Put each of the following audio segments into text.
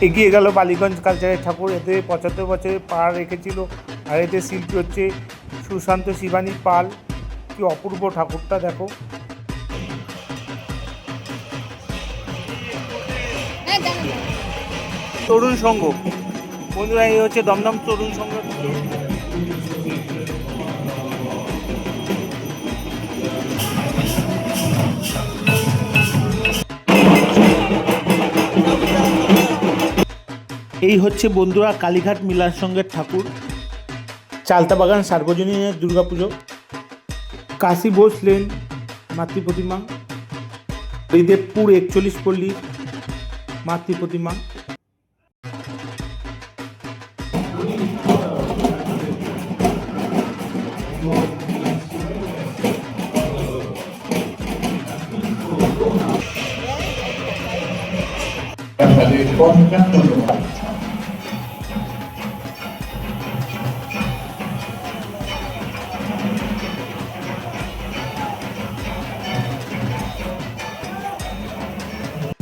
এগিয়ে গেল বালিগঞ্জ কালচারের ঠাকুর। এতে ৭৫ বছরে পা রেখেছিল। আর এতে শিল্পী হচ্ছে সুশান্ত শিবানী পাল। কি অপূর্ব ঠাকুরটা দেখো। তরুণ সংঘ বন্ধুরা, এই হচ্ছে দমদম তরুণ সংঘ। এই হচ্ছে বন্ধুরা কালীঘাট মিলন সংঘের ঠাকুর। চালতাবাগান সার্বজনীনের দুর্গাপুজো। কাশী বোস লেন মাতৃ প্রতিমা। হরিদেবপুর ৪১ পল্লী মাতৃ প্রতিমা।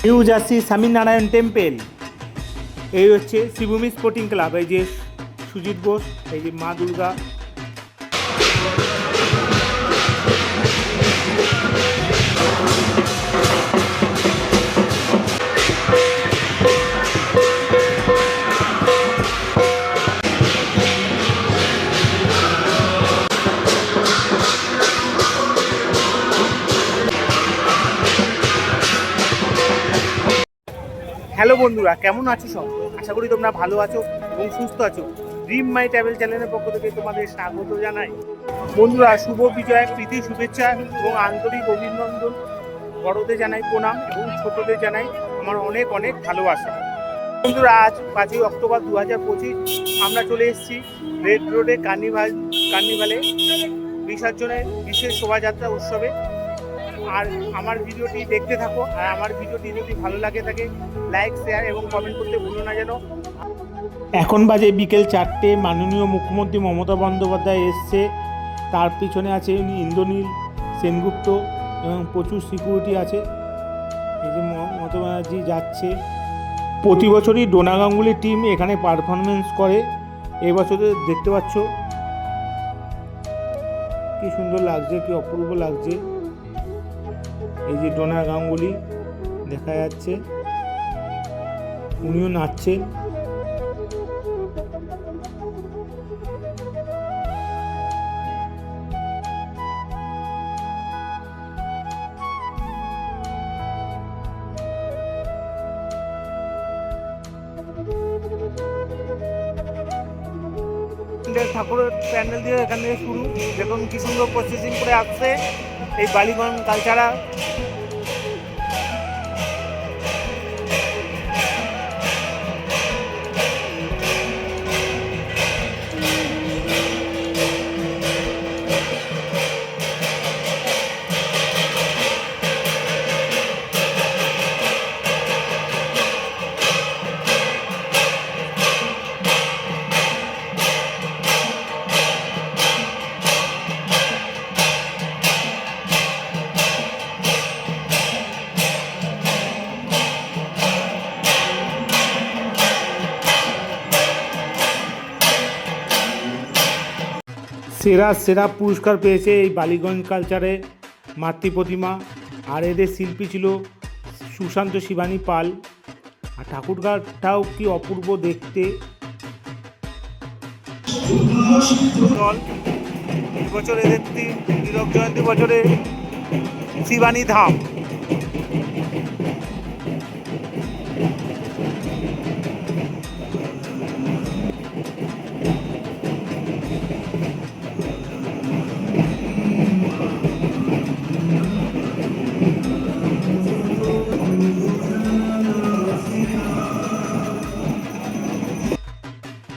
New Jersey Swaminarayan temple. এই হচ্ছে শ্রীভূমি স্পোর্টিং ক্লাব। এই যে সুজিত বোস, এই যে মা দুর্গা। হ্যালো বন্ধুরা, কেমন আছো সব? আশা করি তোমরা ভালো আছো এবং সুস্থ আছো। ড্রিম মাই ট্রাভেল চ্যানেলের পক্ষ থেকে তোমাদের স্বাগত জানাই। বন্ধুরা, শুভ বিজয়, প্রীতি, শুভেচ্ছা এবং আন্তরিক অভিনন্দন। বড়দের জানাই প্রণাম এবং ছোটদের জানাই আমার অনেক অনেক ভালোবাসা। বন্ধুরা, আজ ৫ই অক্টোবর ২০২৫ আমরা চলে এসেছি রেড রোডে কার্নিভালে বিসর্জনের বিশেষ শোভাযাত্রা উৎসবে। আর আমার ভিডিওটি দেখতে থাকো। আর আমার ভিডিওটি যদি ভালো লাগে থাকে লাইক, শেয়ার এবং কমেন্ট করতে ভুলো না যেন। এখন বাজে বিকেল ৪টে। মাননীয় মুখ্যমন্ত্রী মমতা বন্দ্যোপাধ্যায় এসছে। তার পিছনে আছে ইন্দ্রনীল সেনগুপ্ত এবং প্রচুর সিকিউরিটি আছে। এই যে মমতা ব্যানার্জি যাচ্ছে। প্রতি বছরই ডোনা গাঙ্গুলি টিম এখানে পারফরমেন্স করে। এবছরে দেখতে পাচ্ছ কি সুন্দর লাগছে, কি অপূর্ব লাগছে। এই যে ডোনা গাঙ্গুলি দেখা যাচ্ছে, উনিও নাচছেন। ঠাকুরের প্যান্ডেল দিয়ে এখান থেকে শুরু। দেখুন কি সুন্দর প্রসেসিং করে আসছে এই বালিগঞ্জ কালচারা। সেরা সেরা পুরস্কার পেয়েছে এই বালিগঞ্জ কালচারে মাতৃ প্রতিমা। আর এদের শিল্পী ছিল সুশান্ত শিবানী পাল। আর ঠাকুরঘাটটাও কি অপূর্ব দেখতে। এবছর এদের হীরক জয়ন্তী বছরে শিবানী ধাম।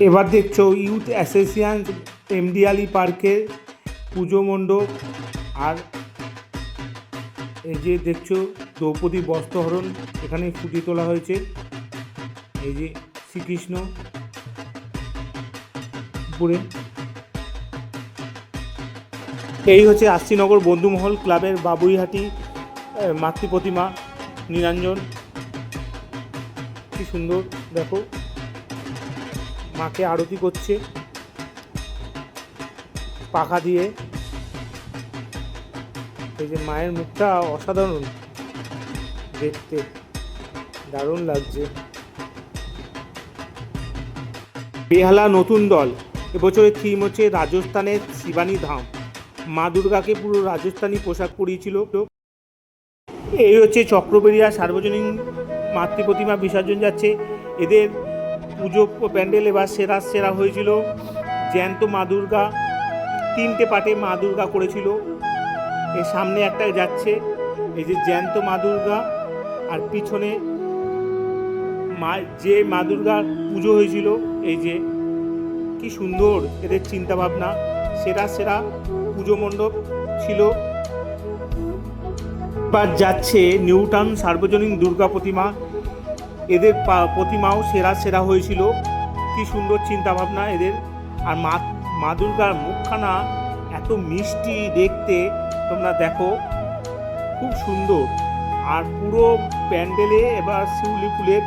এবার দেখছো ইউথ অ্যাসোসিয়েশন এমডিআলি পার্কের পুজো মণ্ডপ। আর এই যে দেখছো দ্রৌপদী বস্ত্রহরণ এখানে ফুটিয়ে তোলা হয়েছে। এই যে শ্রীকৃষ্ণ উপরে। এই হচ্ছে আশিনগর বন্ধুমহল ক্লাবের বাবুইহাটি মাতৃ প্রতিমা নিরঞ্জন। কি সুন্দর দেখো, মাকে আরতি করছে পাখা দিয়ে। এই যে মায়ের মুখটা অসাধারণ দেখতে, দারুণ লাগছে। বেহালা নতুন দল, এবছরের থিম হচ্ছে রাজস্থানের শিবানী ধাম। মা দুর্গাকে পুরো রাজস্থানী পোশাক পরিয়েছিল। এই হচ্ছে চক্রবেড়িয়া সার্বজনীন মাতৃ প্রতিমা বিসর্জন যাচ্ছে। এদের পুজো প্যান্ডেল এবার সেরা হয়েছিল। জ্যান্ত মা দুর্গা, 3টে পার্টে মা দুর্গা করেছিল। এর সামনে একটা যাচ্ছে, এই যে জ্যান্ত মা দুর্গা, আর পিছনে যে মা দুর্গার পুজো হয়েছিল। এই যে কি সুন্দর এদের চিন্তা ভাবনা, সেরা পুজো মণ্ডপ ছিল। এবার যাচ্ছে নিউটাউন সার্বজনীন দুর্গা প্রতিমা, এদের প্রতিমাও সেরা হয়েছিল। কি সুন্দর চিন্তা ভাবনা এদের। আর মা দুর্গার মুখখানা এত মিষ্টি দেখতে, তোমরা দেখো খুব সুন্দর। আর পুরো প্যান্ডেলে এবার শিউলি ফুলের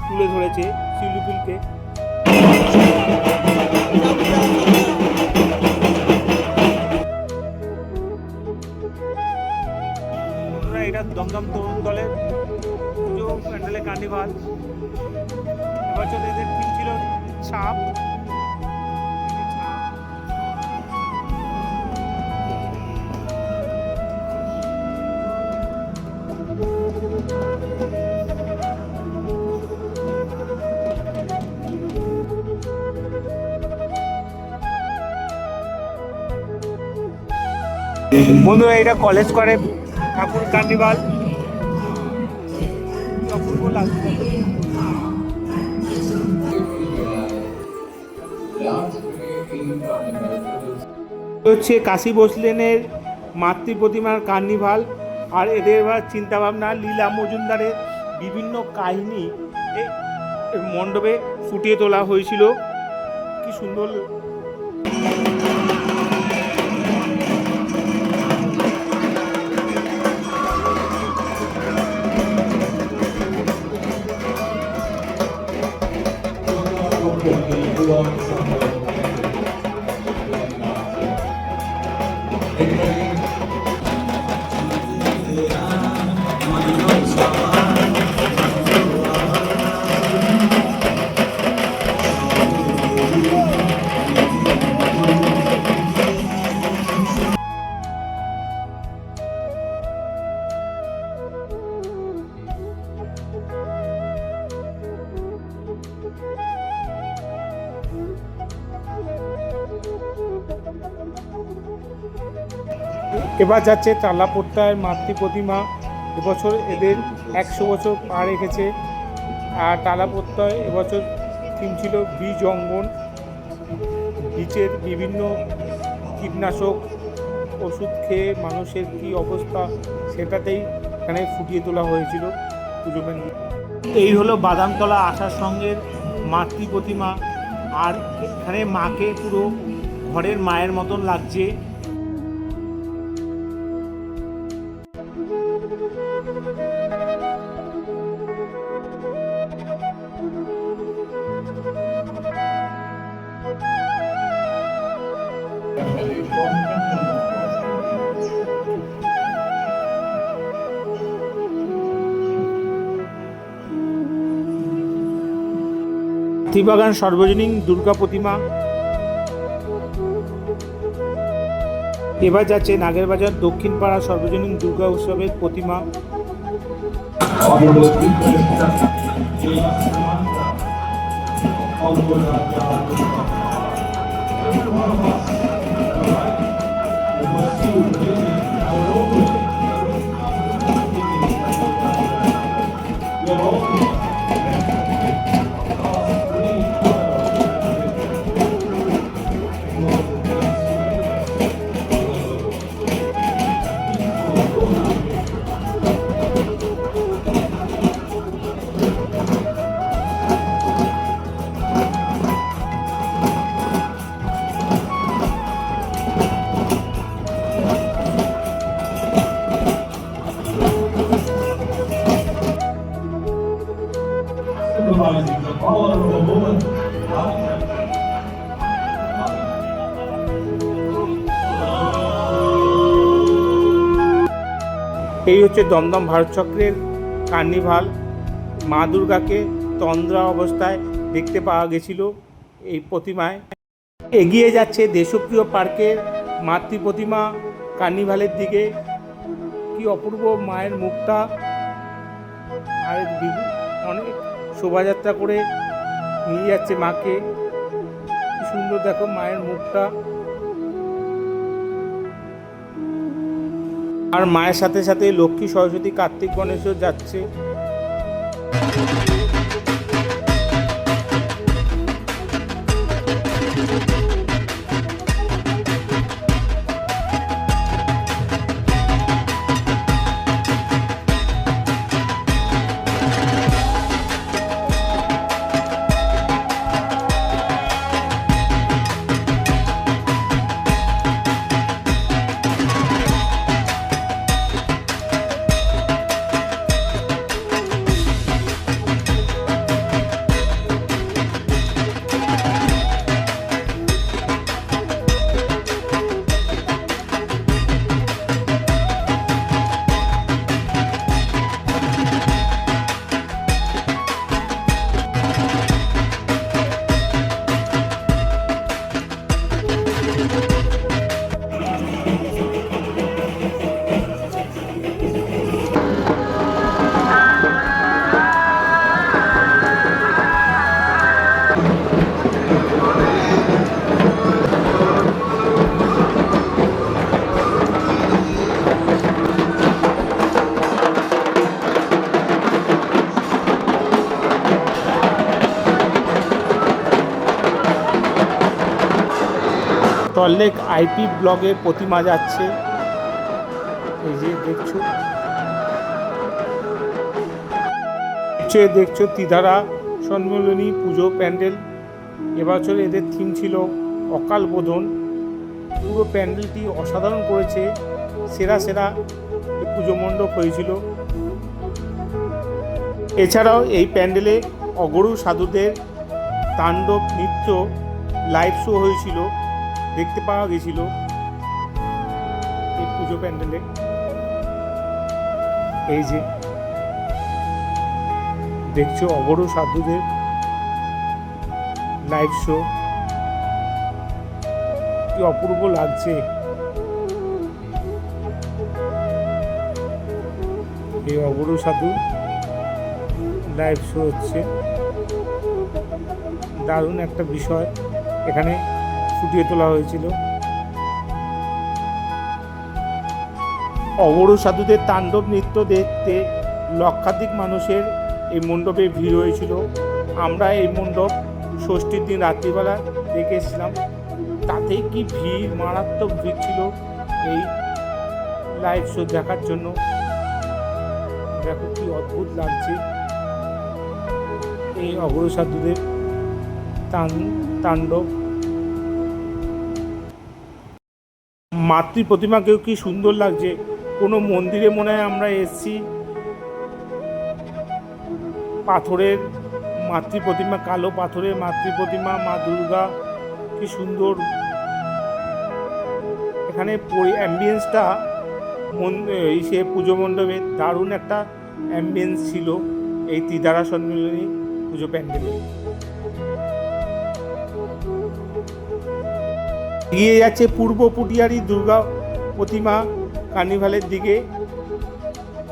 তুলে ধরেছে, শিউলি ফুলকে। এটা দমদম তরুণ দলের পুজো প্যান্ডেলে কার্নিভাল। এবছর এদের থিম ছিল ছাপ। বন্ধুরা, এটা কলেজ করে ঠাকুর কার্নিভাল, অপূর্ব লাগছে। হচ্ছে কাশী বোসলেনের মাতৃ প্রতিমার কার্নিভাল। আর এদের চিন্তাভাবনা লীলা মজুমদারের বিভিন্ন কাহিনী মণ্ডপে ফুটিয়ে তোলা হয়েছিল। কি সুন্দর। এবার যাচ্ছে টালাপট্টার মাতৃ প্রতিমা। এবছর এদের 100 বছর পা রেখেছে। আর টালাপট্টায় এবছর থিম ছিল বীজ অঙ্গন। বীজের বিভিন্ন কীটনাশক ওষুধ খেয়ে মানুষের কী অবস্থা, সেটাতেই এখানে ফুটিয়ে তোলা হয়েছিল পুজো প্যান্ডেল। এই হলো বাদামতলা আশার সঙ্গের মাতৃ প্রতিমা। আর এখানে মাকে পুরো ঘরের মায়ের মতন লাগছে। হাতিবাগান সর্বজনীন দুর্গা প্রতিমা। এবার যাচ্ছে নাগেরবাজার দক্ষিণ পাড়া সর্বজনীন দুর্গা উৎসবের প্রতিমা। symbolizing the power of a woman. এই হচ্ছে দমদম ভারত চক্রের কার্নিভাল। মা দুর্গাকে তন্দ্রা অবস্থায় দেখতে পাওয়া গেছিল এই প্রতিমায়। এগিয়ে যাচ্ছে দেশপ্রিয় পার্কের মাতৃ প্রতিমা কার্নিভালের দিকে। কি অপূর্ব মায়ের মুখটা, আর অনেক শোভাযাত্রা করে নিয়ে যাচ্ছে মাকে। কি সুন্দর দেখো মায়ের মুখটা। আর মায়ের সাথে সাথে লক্ষ্মী, সরস্বতী, কার্তিক, গণেশও যাচ্ছে। সল্টলেক আইপি ব্লগে প্রতিমা যাচ্ছে। এই যে দেখছো ত্রিধারা সম্মিলনী পুজো প্যান্ডেল। এবছর এদের থিম ছিল অকাল বোধন। পুরো প্যান্ডেলটি অসাধারণ করেছে, সেরা পুজো মণ্ডপ হয়েছিল। এছাড়াও এই প্যান্ডেলে অগরু সাধুদের তাণ্ডব নৃত্য লাইভ শো হয়েছিল, দেখতে পাওয়া গেছিল এই পুজো প্যান্ডেলে। এই যে দেখছো অগরু সাধুদের লাইভ শো, কি অপূর্ব লাগছে। এই অগরু সাধু লাইভ শো হচ্ছে, দারুণ একটা বিষয় এখানে ফুটিয়ে তোলা হয়েছিল। অগরু সাধুদের তাণ্ডব নৃত্য দেখতে লক্ষাধিক মানুষের এই মণ্ডপে ভিড় হয়েছিল। আমরা এই মণ্ডপ ষষ্ঠীর দিন রাত্রিবেলা দেখে এসেছিলাম, তাতে কি ভিড়, মারাত্মক ভিড় ছিল এই লাইভ শো দেখার জন্য। দেখো কি অদ্ভুত লাগছে এই অগরু সাধুদের তাণ্ডব। মাতৃ প্রতিমাকেও কি সুন্দর লাগছে, কোনো মন্দিরে মনে হয় আমরা এসেছি। পাথরের মাতৃ প্রতিমা, কালো পাথরের মাতৃ প্রতিমা মা দুর্গা, কি সুন্দর। এখানে অ্যাম্বিয়েন্সটা সে পুজো মণ্ডপে দারুণ একটা অ্যাম্বিয়েন্স ছিল এই ত্রিধারা সম্মিলনী পুজো প্যান্ডেলে। এগিয়ে যাচ্ছে পূর্ব পুটিয়ারি দুর্গা প্রতিমা কার্নিভালের দিকে।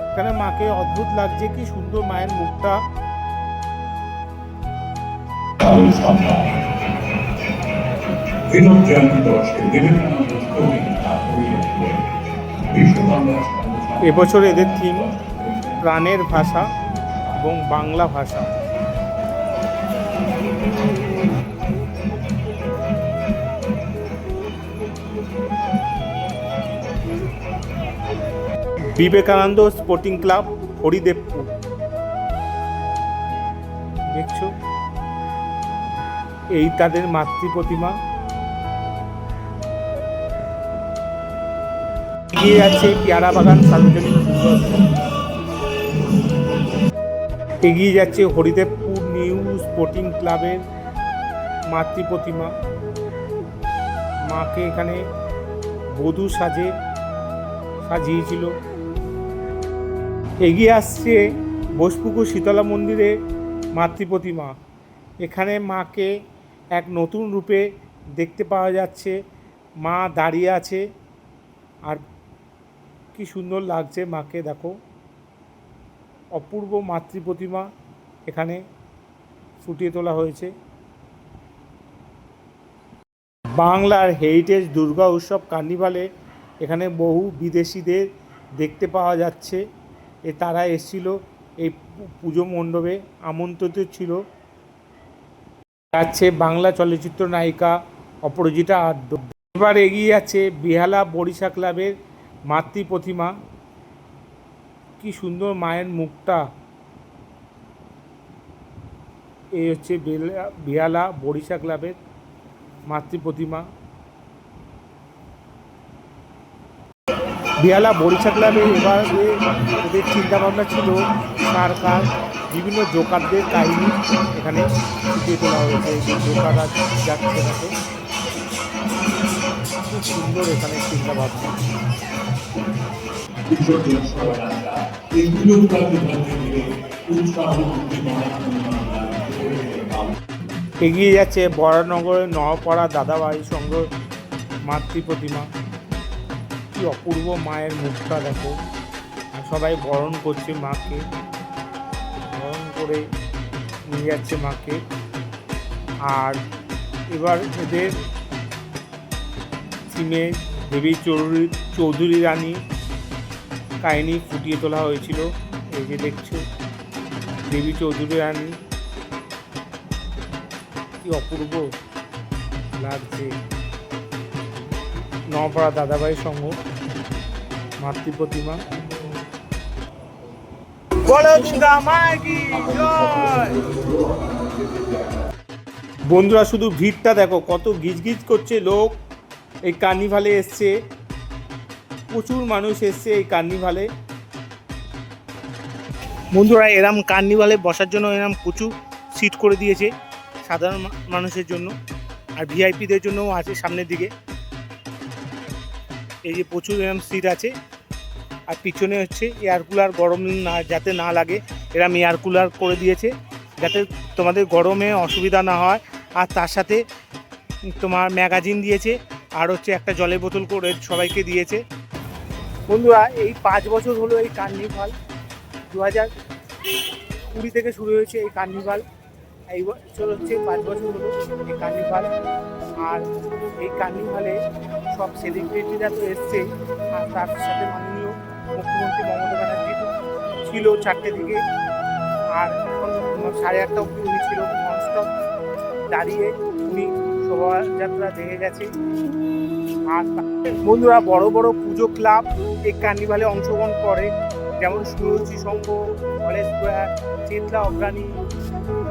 এখানে মাকে অদ্ভুত লাগছে, কি সুন্দর মায়ের মুখটা। এবছর এদের থিম প্রাণের ভাষা এবং বাংলা ভাষা। Vivekananda sporting club, Haridevpur. দেখছো এই তাদের মাতৃ প্রতিমা। এগিয়ে যাচ্ছে পেয়ারা বাগান সার্বজনীন, এগিয়ে যাচ্ছে হরিদেবপুর নিউ স্পোর্টিং ক্লাবের মাতৃ প্রতিমা। মাকে এখানে বধূ সাজিয়েছিল। এগিয়ে আসছে বোসপুকুর শীতলা মন্দিরে মাতৃ প্রতিমা। এখানে মাকে এক নতুন রূপে দেখতে পাওয়া যাচ্ছে। মা দাঁড়িয়ে আছে, আর কি সুন্দর লাগছে মাকে, দেখো অপূর্ব মাতৃ প্রতিমা এখানে ফুটিয়ে তোলা হয়েছে। বাংলার হেরিটেজ দুর্গা উৎসব কার্নিভালে এখানে বহু বিদেশিদের দেখতে পাওয়া যাচ্ছে। তারা এসেছিল এই পুজো মণ্ডপে, আমন্ত্রিত ছিল। যাচ্ছে বাংলা চলচ্চিত্র নায়িকা অপরাজিতা আদ্য। এবার এগিয়ে যাচ্ছে বেহালা বরিশা ক্লাবের মাতৃ প্রতিমা। কি সুন্দর মায়ের মুখটা। এই হচ্ছে বেহালা বরিশা ক্লাবের মাতৃ প্রতিমা। বেহালা বরিশা ক্লাবে এবার ওদের চিন্তাভাবনা ছিল সরকার বিভিন্ন জোকারদের কাহিনী এখানে ফুটিয়ে তোলা হয়েছে। এই জোকাররা যাচ্ছে তাকে, খুব সুন্দর এখানে চিন্তাভাবনা। এগিয়ে যাচ্ছে বরানগরের নওপাড়া দাদাভাই সংঘ মাতৃ প্রতিমা। কি অপূর্ব মায়ের মুখটা দেখো, সবাই বরণ করছে মাকে, বরণ করে নিয়ে যাচ্ছে মাকে। আর এবার এদের থিমে দেবী চৌধুরী রানী কাহিনী ফুটিয়ে তোলা হয়েছিল। এই যে দেখছো দেবী চৌধুরী রানী, কি অপূর্ব লাগছে। নওপাড়া দাদাভাই সংঘ মাতৃ প্রতিমা। বন্ধুরা শুধু ভিড়টা দেখো, কত গিজগিজ করছে লোক। এই কার্নিভালে এসছে, প্রচুর মানুষ এসছে এই কার্নিভালে। বন্ধুরা এরম কার্নিভালে বসার জন্য এরম প্রচুর সিট করে দিয়েছে সাধারণ মানুষের জন্য, আর ভিআইপিদের জন্যও আছে সামনের দিকে। এই যে প্রচুর এরম সিট আছে। আর পিছনে হচ্ছে এয়ার কুলার, গরম না যাতে না লাগে এরম এয়ার কুলার করে দিয়েছে, যাতে তোমাদের গরমে অসুবিধা না হয়। আর তার সাথে তোমার ম্যাগাজিন দিয়েছে, আর হচ্ছে একটা জলের বোতল করে সবাইকে দিয়েছে। বন্ধুরা এই 5 বছর হলো এই কার্নিভাল, 2020 থেকে শুরু হয়েছে এই কার্নিভাল। এই বছর হচ্ছে 5 বছর হলো এই কার্নিভাল। আর এই কার্নিভালে সব সেলিব্রিটিরা তো এসছে, আর তার সাথে মাননীয় মুখ্যমন্ত্রী মমতা ব্যানার্জি ছিল 4টে দিকে, আর এখন 8:30 অবধি উনি ছিল ননস্টপ দাঁড়িয়ে, উনি শোভাযাত্রা দেখে গেছে। আর বন্ধুরা বড় বড় পুজো ক্লাব এই কার্নিভালে অংশগ্রহণ করে, যেমন সুরুচি সংঘ, কলেজ স্কোয়ার, চেতলা অগ্রাণী,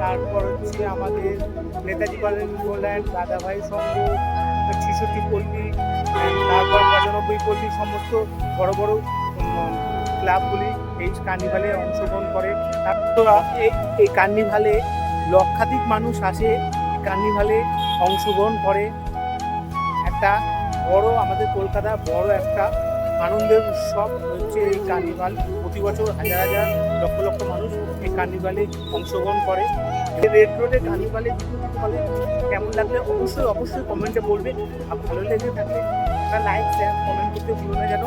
তারপর হচ্ছে আমাদের নেতাজি কল্যাণ, দাদাভাই সংঘ, 66 পল্লী, তারপর 95 পল্লী, সমস্ত বড় বড় ক্লাবগুলি এই কার্নিভালে অংশগ্রহণ করে। তারপর এই কার্নিভালে লক্ষাধিক মানুষ আসে, কার্নিভালে অংশগ্রহণ করে। একটা বড় আমাদের কলকাতা বড় একটা আনন্দের উৎসব হচ্ছে এই কার্নিভাল। প্রতি বছর হাজার হাজার লক্ষ লক্ষ মানুষ এই কার্নিভালে অংশগ্রহণ করে। রেড রোডে কার্নিভালে কেমন লাগলে অবশ্যই কমেন্টে বলবে। আর ভালো লেগে থাকলে একটা লাইক শেয়ার কমেন্ট করতে ভুলো না যেন।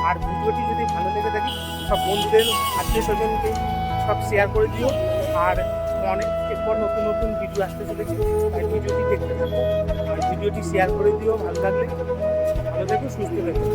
আর ভিডিওটি যদি ভালো লেগে থাকে সব বন্ধুদের আত্মীয় স্বজনকে সব শেয়ার করে দিও। আর অনেক এরপর নতুন নতুন ভিডিও আসতে চলেছে, তাই ভিডিওটি দেখতে থাকো আর ভিডিওটি শেয়ার করে দিও। ভালো লাগলে ভালো থাকো, সুস্থ থাকো।